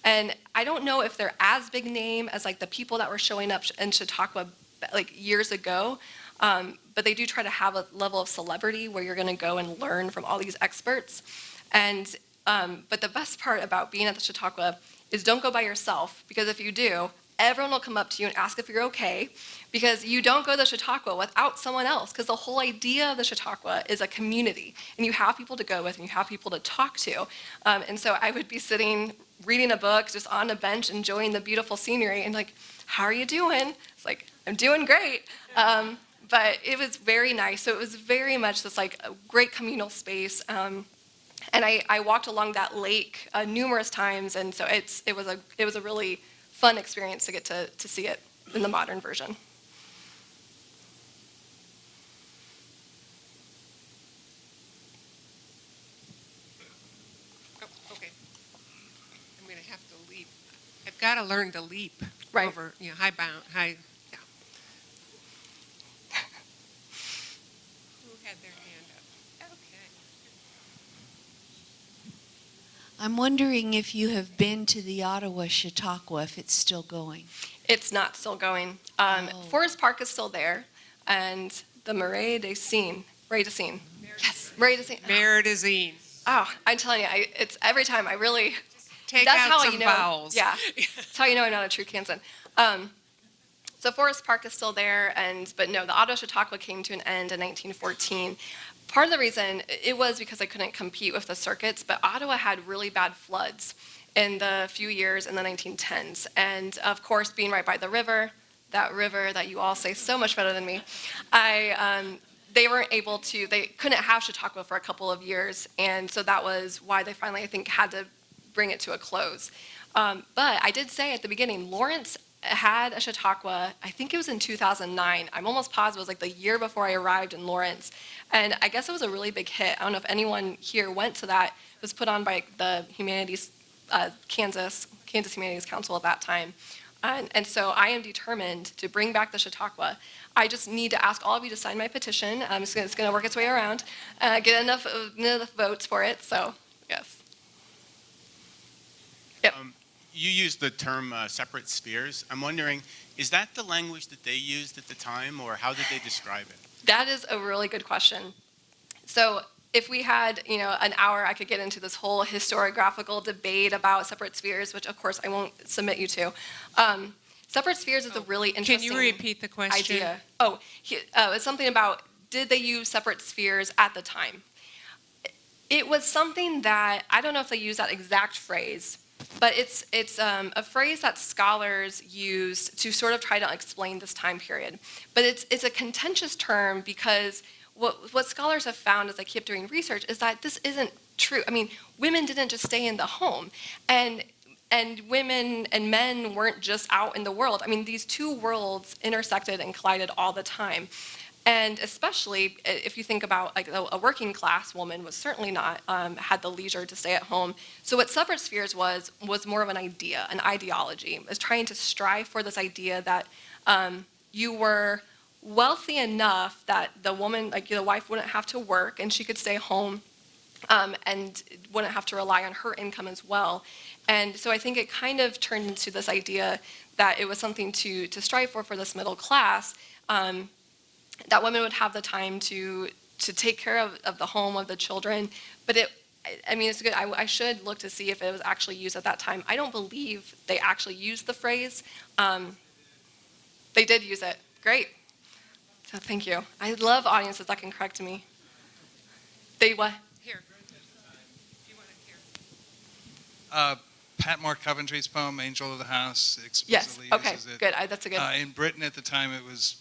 And I don't know if they're as big name as like the people that were showing up in Chautauqua like years ago, but they do try to have a level of celebrity where you're going to go and learn from all these experts. And but the best part about being at the Chautauqua is don't go by yourself, because if you do, everyone will come up to you and ask if you're okay, because you don't go to the Chautauqua without someone else, because the whole idea of the Chautauqua is a community, and you have people to go with, and you have people to talk to. And so I would be sitting, reading a book, just on a bench, enjoying the beautiful scenery, and like, how are you doing? It's like, I'm doing great. But it was very nice. So it was very much this like a great communal space. And I walked along that lake numerous times, and so it was a really fun experience to get to see it in the modern version. Oh, okay. I'm going to have to leap. I've got to learn to leap Right. over, high bound, high. Yeah. Who had their hand up? Okay. I'm wondering if you have been to the Ottawa Chautauqua, if it's still going. It's not still going. Oh. Forest Park is still there, and the Marais des Cygnes. Yes, Marais des Cygnes. Meridazine. Oh, I'm telling you, it's every time I really. Take That's out how some you know. vowels. Yeah, that's how you know I'm not a true Kansan. So Forest Park is still there, but no, the Ottawa Chautauqua came to an end in 1914. Part of the reason, it was because I couldn't compete with the circuits, but Ottawa had really bad floods in the few years in the 1910s. And of course, being right by the river that you all say so much better than me, they couldn't have Chautauqua for a couple of years. And so that was why they finally, I think, had to bring it to a close. But I did say at the beginning, Lawrence had a Chautauqua, I think it was in 2009. I'm almost positive it was like the year before I arrived in Lawrence. And I guess it was a really big hit. I don't know if anyone here went to that. It was put on by the Kansas Humanities Council at that time. And so I am determined to bring back the Chautauqua. I just need to ask all of you to sign my petition. It's going to work its way around, get enough votes for it. So, yes. Yep. You used the term separate spheres. I'm wondering, is that the language that they used at the time, or how did they describe it? That is a really good question. So if we had, an hour, I could get into this whole historiographical debate about separate spheres, which of course I won't submit you to. Separate spheres is a really interesting Can you repeat the question? idea. It's something about, did they use separate spheres at the time? It was something that, I don't know if they use that exact phrase, but it's a phrase that scholars use to sort of try to explain this time period. But it's a contentious term because what scholars have found as they keep doing research is that this isn't true. I mean, women didn't just stay in the home, and women and men weren't just out in the world. I mean, these two worlds intersected and collided all the time. And especially if you think about like a working class woman was certainly not had the leisure to stay at home. So what separate spheres was more of an idea, an ideology. It was trying to strive for this idea that you were wealthy enough that the woman, like the wife, wouldn't have to work and she could stay home and wouldn't have to rely on her income as well. And so I think it kind of turned into this idea that it was something to strive for this middle class, that women would have the time to take care of the home, of the children. But it's good. I should look to see if it was actually used at that time. I don't believe they actually used the phrase. They did use it. Great. So thank you. I love audiences that can correct me. They what? Here. You want to hear? Pat Mark Coventry's poem, Angel of the House, Yes. explicitly Okay. uses it. Good. That's a good. In Britain at the time, it was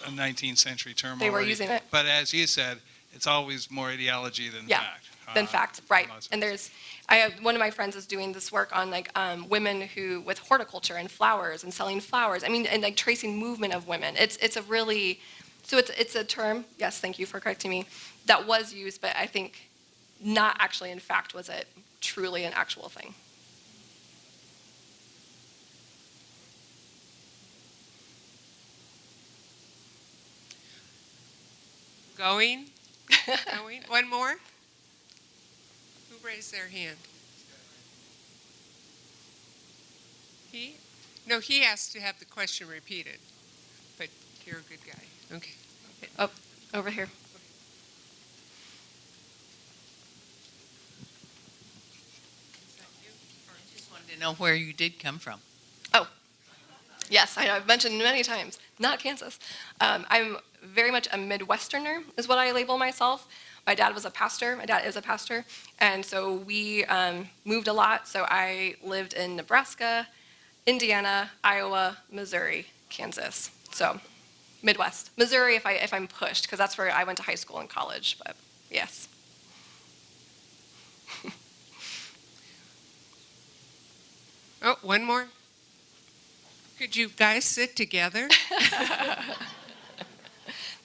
a 19th century term They were already. using it. But as you said, it's always more ideology than Yeah, fact. than fact, right? Lots of And ways. I have one of my friends is doing this work on like women who with horticulture and flowers and selling flowers. I mean, and like tracing movement of women. It's a really, so it's a term. Yes, thank you for correcting me. That was used, but I think not actually. In fact, was it truly an actual thing? Going? Going? One more? Who raised their hand? He? No, he asked to have the question repeated. But you're a good guy. Okay. Oh, over here. I just wanted to know where you did come from. Yes, I know. I've mentioned many times. Not Kansas. I'm very much a Midwesterner, is what I label myself. My dad was a pastor. My dad is a pastor, and so we moved a lot. So I lived in Nebraska, Indiana, Iowa, Missouri, Kansas. So Midwest, Missouri, if I'm pushed, because that's where I went to high school and college. But yes. Oh, one more. Could you guys sit together?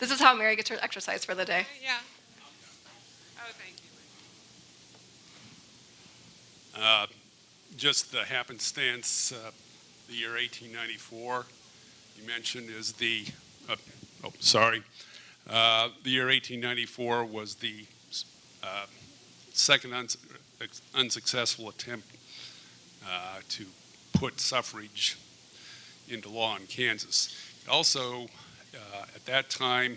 This is how Mary gets her exercise for the day. Yeah. Oh, thank you. Just the happenstance, the year 1894, you mentioned is the, the year 1894 was the second unsuccessful attempt to put suffrage into law in Kansas. Also, at that time,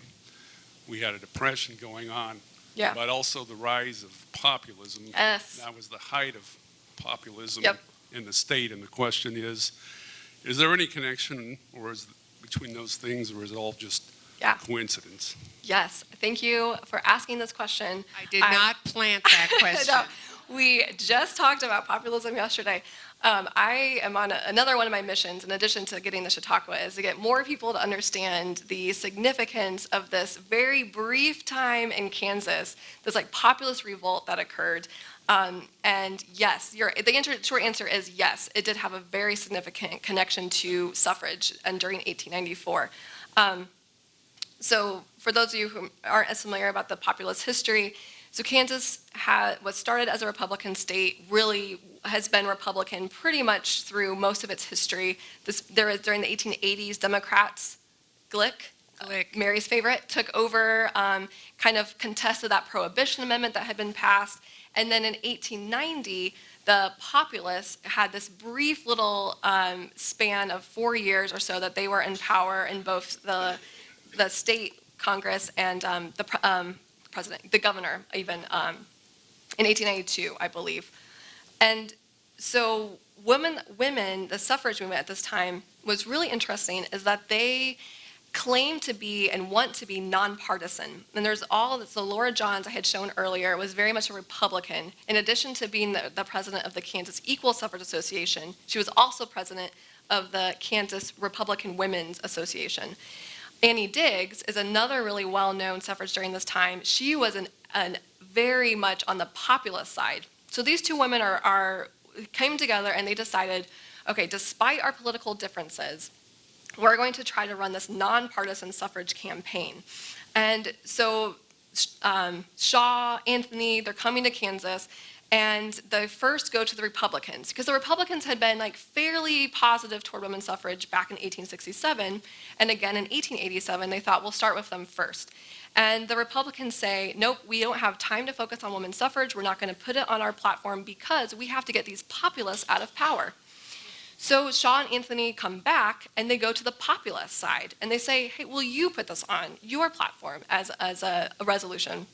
we had a depression going on, Yeah. but also the rise of populism. Yes. That was the height of populism Yep. in the state, and the question is there any connection between those things, or is it all just Yeah. coincidence? Yes. Thank you for asking this question. I did not plant that question. No, we just talked about populism yesterday. I am on another one of my missions, in addition to getting the Chautauqua, is to get more people to understand the significance of this very brief time in Kansas, this like populist revolt that occurred. And yes, the short answer is yes, it did have a very significant connection to suffrage and during 1894. So for those of you who aren't as familiar about the populist history, so Kansas was started as a Republican state, really has been Republican pretty much through most of its history. During the 1880s, Democrats, Glick, Mary's favorite, took over, kind of contested that Prohibition Amendment that had been passed. And then in 1890, the populists had this brief little span of 4 years or so that they were in power in both the state Congress and the president, the governor, even in 1892, I believe. And so women, the suffrage movement at this time was really interesting is that they claim to be and want to be nonpartisan. And there's all this, so Laura Johns I had shown earlier was very much a Republican. In addition to being the president of the Kansas Equal Suffrage Association, she was also president of the Kansas Republican Women's Association. Annie Diggs is another really well-known suffrage during this time. She was an very much on the populist side. So these two women came together and they decided, okay, despite our political differences, we're going to try to run this nonpartisan suffrage campaign. And so Shaw, Anthony, they're coming to Kansas, and they first go to the Republicans, because the Republicans had been like fairly positive toward women's suffrage back in 1867, and again in 1887, they thought we'll start with them first. And the Republicans say, nope, we don't have time to focus on women's suffrage, we're not going to put it on our platform because we have to get these populists out of power. So Shaw and Anthony come back and they go to the populist side and they say, hey, will you put this on your platform as a resolution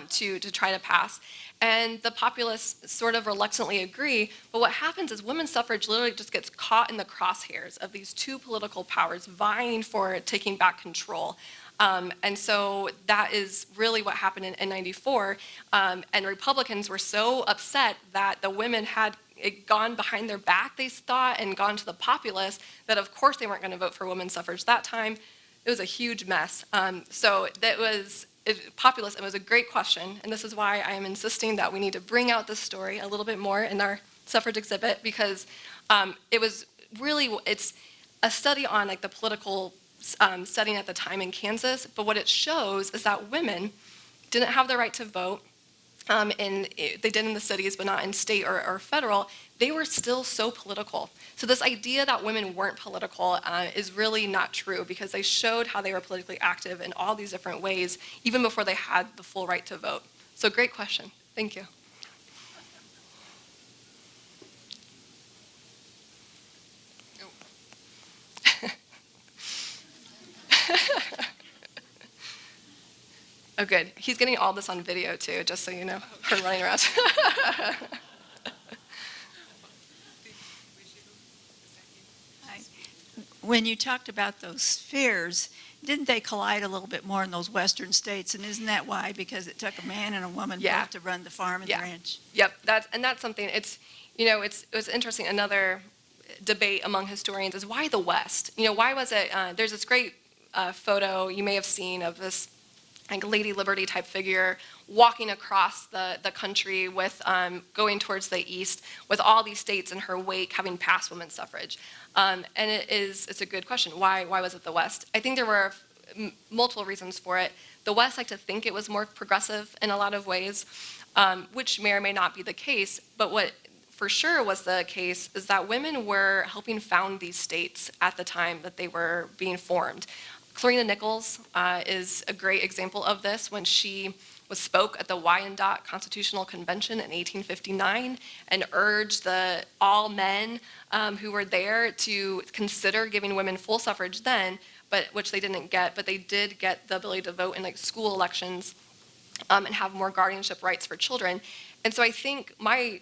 to try to pass? And the populists sort of reluctantly agree, but what happens is women's suffrage literally just gets caught in the crosshairs of these two political powers vying for taking back control. And so that is really what happened in 94. And Republicans were so upset that the women had gone behind their back, they thought, and gone to the populists, that of course they weren't going to vote for women's suffrage that time. It was a huge mess. So that was populist. It was a great question, and this is why I am insisting that we need to bring out this story a little bit more in our suffrage exhibit, because it was really, it's a study on like the political setting at the time in Kansas, but what it shows is that women didn't have the right to vote. They did in the cities, but not in state or federal. They were still so political. So this idea that women weren't political is really not true, because they showed how they were politically active in all these different ways, even before they had the full right to vote. So great question. Thank you. Oh, good. He's getting all this on video, too, just so you know, her running around. When you talked about those spheres, didn't they collide a little bit more in those western states? And isn't that why? Because it took a man and a woman both to run the farm and the ranch. Yep, that's something. It's interesting. Another debate among historians is why the West? Why was it? There's this great photo you may have seen of this like Lady Liberty type figure walking across the country with going towards the east with all these states in her wake having passed women's suffrage. And it's a good question. Why was it the West? I think there were multiple reasons for it. The West liked to think it was more progressive in a lot of ways, which may or may not be the case. But what for sure was the case is that women were helping found these states at the time that they were being formed. Clarina Nichols is a great example of this when she spoke at the Wyandotte Constitutional Convention in 1859 and urged all men who were there to consider giving women full suffrage then, but which they didn't get, but they did get the ability to vote in like school elections and have more guardianship rights for children. And so I think my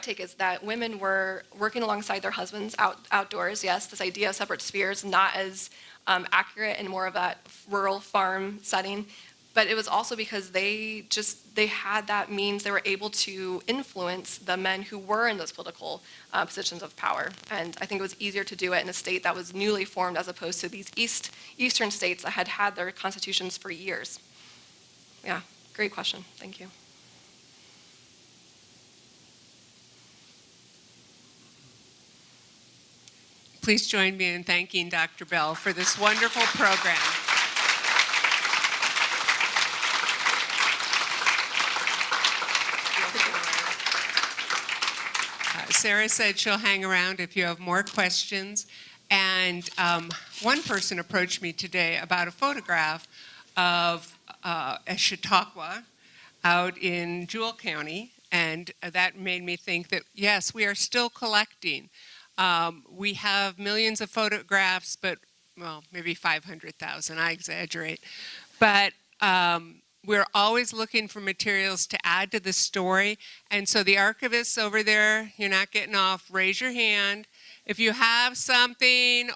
take is that women were working alongside their husbands outdoors. Yes, this idea of separate spheres, not as accurate in more of that rural farm setting, but it was also because they had that means. They were able to influence the men who were in those political positions of power, and I think it was easier to do it in a state that was newly formed as opposed to these eastern states that had had their constitutions for years. Yeah, great question. Thank you. Please join me in thanking Dr. Bell for this wonderful program. Sarah said she'll hang around if you have more questions. And one person approached me today about a photograph of a Chautauqua out in Jewell County. And that made me think that, yes, we are still collecting. We have millions of photographs, but, well, maybe 500,000, I exaggerate. But We're always looking for materials to add to the story. And so the archivists over there, you're not getting off, raise your hand. If you have something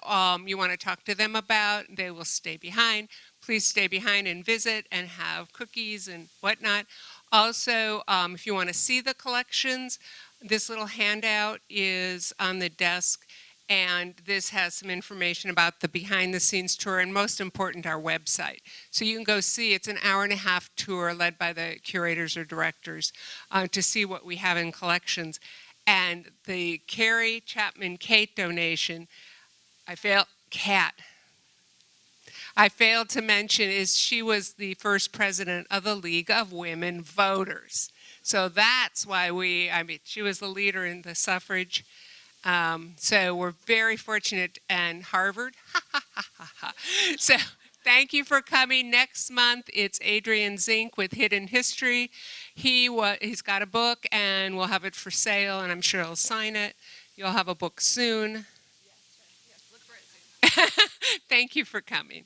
you want to talk to them about, they will stay behind. Please stay behind and visit and have cookies and whatnot. Also, if you want to see the collections, this little handout is on the desk, and this has some information about the behind-the-scenes tour, and most important, our website. So you can go see, it's an hour-and-a-half tour led by the curators or directors to see what we have in collections. And the Carrie Chapman Kate donation, I failed to mention is she was the first president of the League of Women Voters. So that's why she was the leader in the suffrage. So we're very fortunate, and Harvard. So thank you for coming. Next month, it's Adrian Zink with Hidden History. He's got a book, and we'll have it for sale, and I'm sure he'll sign it. You'll have a book soon. Yes, look for it soon. Thank you for coming.